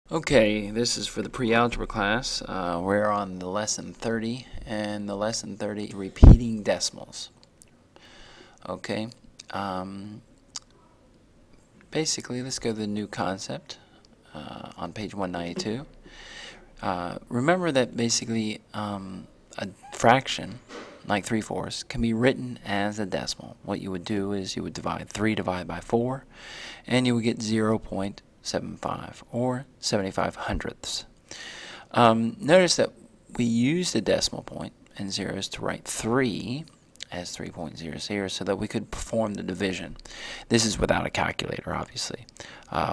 Okay, this is for the pre-algebra class. We're on the lesson 30, and the lesson 30 is repeating decimals. Okay, basically, let's go to the new concept on page 192. Remember that basically a fraction, like 3/4, can be written as a decimal. What you would do is you would divide 3 divided by 4, and you would get 0.75 or 75 hundredths. Notice that we use the decimal point and zeros to write 3 as 3.00 so that we could perform the division. This is without a calculator, obviously.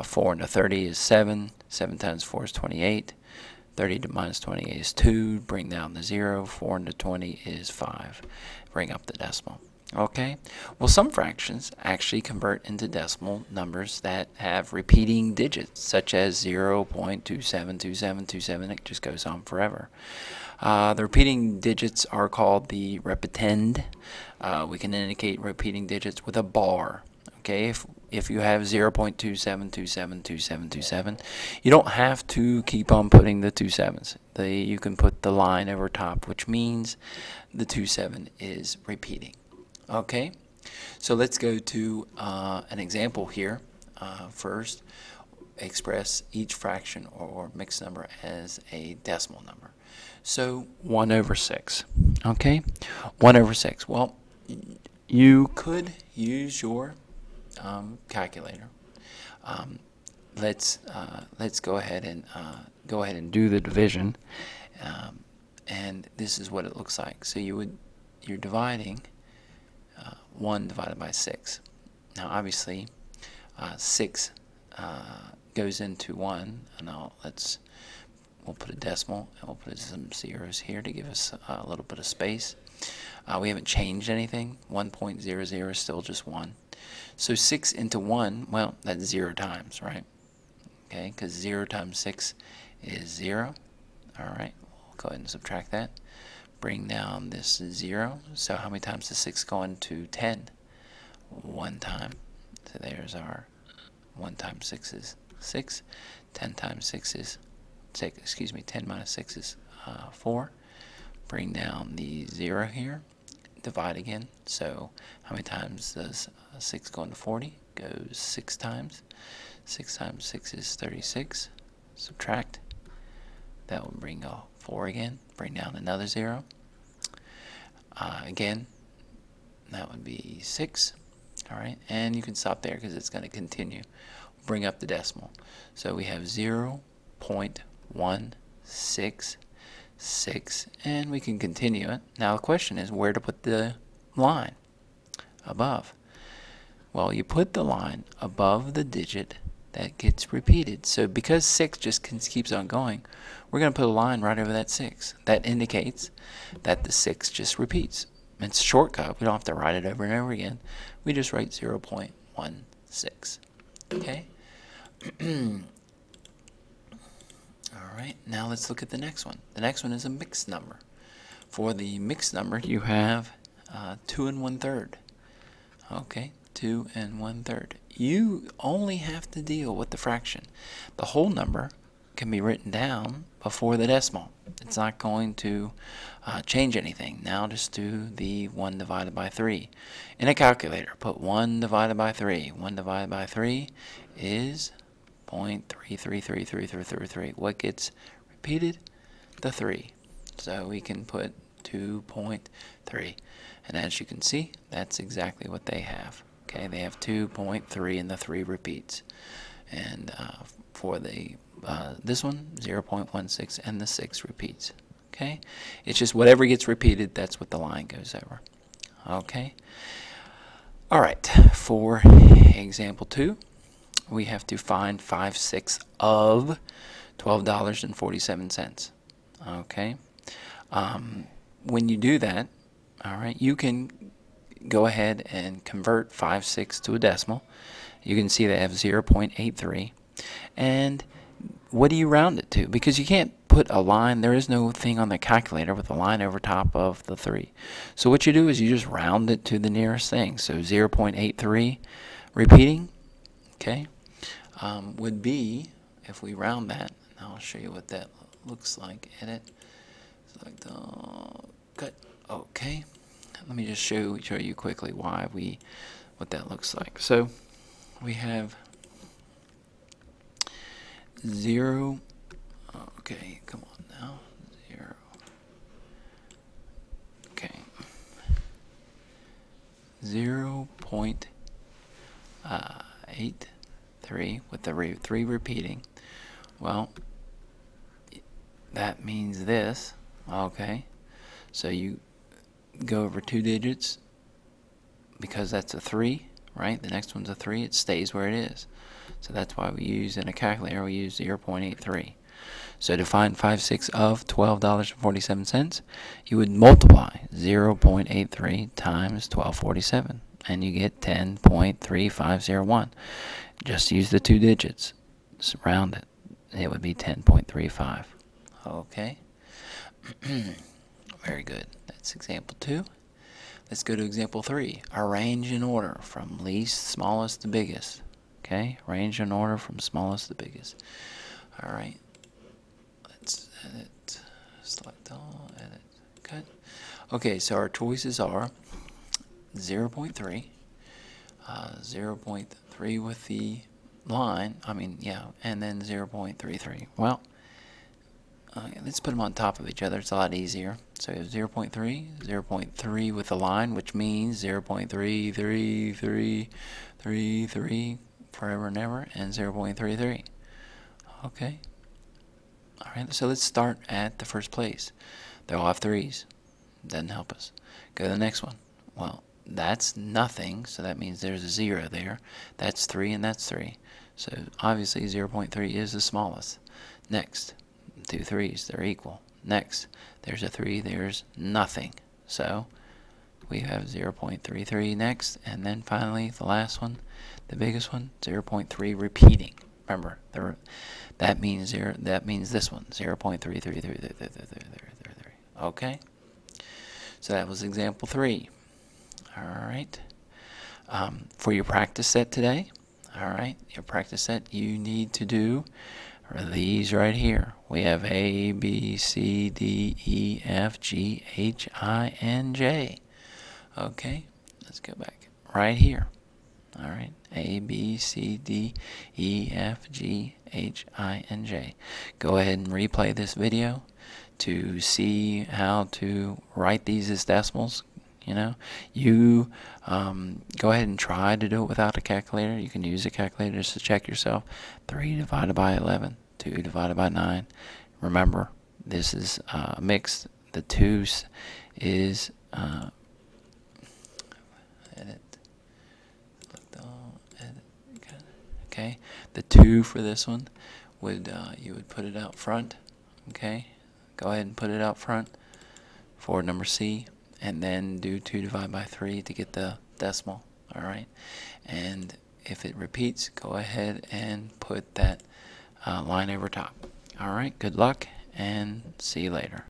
4 into 30 is 7. 7 times 4 is 28. 30 to minus 28 is 2. Bring down the 0. 4 into 20 is 5. Bring up the decimal. Okay, well, some fractions actually convert into decimal numbers that have repeating digits, such as 0.272727. It just goes on forever. The repeating digits are called the repetend. We can indicate repeating digits with a bar. Okay, if you have 0.27272727, you don't have to keep on putting the 2 sevens. You can put the line over top, which means the 27 is repeating. Okay, so let's go to an example here. First, express each fraction or mixed number as a decimal number. So 1 over 6. Okay, 1 over 6. Well, you could use your calculator. Let's go ahead and do the division, and this is what it looks like. So you're dividing 1 divided by 6. Now obviously 6 goes into 1, and we'll put a decimal and we'll put some zeros here to give us a little bit of space. We haven't changed anything. 1.00 is still just 1. So 6 into 1, well, that's 0 times, right? Okay, because 0 times 6 is 0. Alright, we'll go ahead and subtract that. Bring down this 0. So how many times does 6 go into 10? 1 time. So there's our 1 times 6 is 6. 10 times 6 is 10 minus 6 is 4. Bring down the 0 here. Divide again. So how many times does 6 go into 40? Goes 6 times. 6 times 6 is 36. Subtract. That will bring 4 again. Bring down another 0. Again, that would be 6. Alright, and you can stop there because it's going to continue. Bring up the decimal. So we have 0.166, and we can continue it. Now the question is where to put the line above. Well, you put the line above the digit that gets repeated. So because 6 just keeps on going, we're going to put a line right over that 6. That indicates that the 6 just repeats. It's a shortcut. We don't have to write it over and over again. We just write 0.16. Okay? Alright, now let's look at the next one. The next one is a mixed number. For the mixed number, you have 2 1/3. Okay, 2 1/3. You only have to deal with the fraction. The whole number can be written down before the decimal. It's not going to change anything. Now just do the 1 divided by 3. In a calculator, put 1 divided by 3. 1 divided by 3 is 0.33333333. What gets repeated? The 3. So we can put 2.3. And as you can see, that's exactly what they have. Okay, they have 2.3 and the 3 repeats. And for the this one, 0.16 and the 6 repeats. Okay, it's just whatever gets repeated, that's what the line goes over. Okay, all right, for example 2, we have to find 5/6 of $12.47. Okay, when you do that, all right, you can go ahead and convert 5/6 to a decimal. You can see they have 0.83, and what do you round it to? Because you can't put a line, there is no thing on the calculator with a line over top of the 3. So what you do is you just round it to the nearest thing. So 0.83 repeating, okay, would be, if we round that, I'll show you what that looks like. Edit, select, cut. Okay. Let me just show you quickly what that looks like. So we have 0. Okay, come on now. 0. Okay. 0.83 with the 3 repeating. Well, that means this. Okay. So you go over 2 digits because that's a 3, right? The next one's a 3. It stays where it is. So that's why we use in a calculator, we use 0.83. So to find 5/6 of $12.47, you would multiply 0.83 times 12.47, and you get 10.3501. Just use the 2 digits. Just round it. It would be 10.35. Okay. Very good. That's example 2. Let's go to example 3. Arrange in order from least smallest to biggest. Okay, arrange in order from smallest to biggest. All right. Let's edit, select all, edit, cut. Okay, so our choices are 0.3, 0.3 with the line, and then 0.33. Well, let's put them on top of each other. It's a lot easier. So we have 0.3, 0.3 with the line, which means 0.333333 forever and ever, and 0.33. Okay. All right. So let's start at the first place. They all have 3's. Doesn't help us. Go to the next one. Well, that's nothing, so that means there's a 0 there. That's 3, and that's 3. So obviously 0.3 is the smallest. Next. 2 3's, they're equal. Next, there's a 3, there's nothing. So we have 0.33 next, and then finally the last one, the biggest one, 0.3 repeating. Remember, that means this one, 0.333333. Okay? So that was example 3. All right. For your practice set today, all right, your practice set, you need to do these right here. We have A, B, C, D, E, F, G, H, I, and J. Okay, let's go back right here. All right, A, B, C, D, E, F, G, H, I, and J. Go ahead and replay this video to see how to write these as decimals. You go ahead and try to do it without a calculator. You can use a calculator just to check yourself. 3 divided by 11, 2 divided by 9. Remember, this is mixed. The 2's is edit. Okay, the 2 for this one you would put it out front. Okay, go ahead and put it out front for number C. And then do 2 divided by 3 to get the decimal. All right, and if it repeats, go ahead and put that line over top. All right, good luck, and see you later.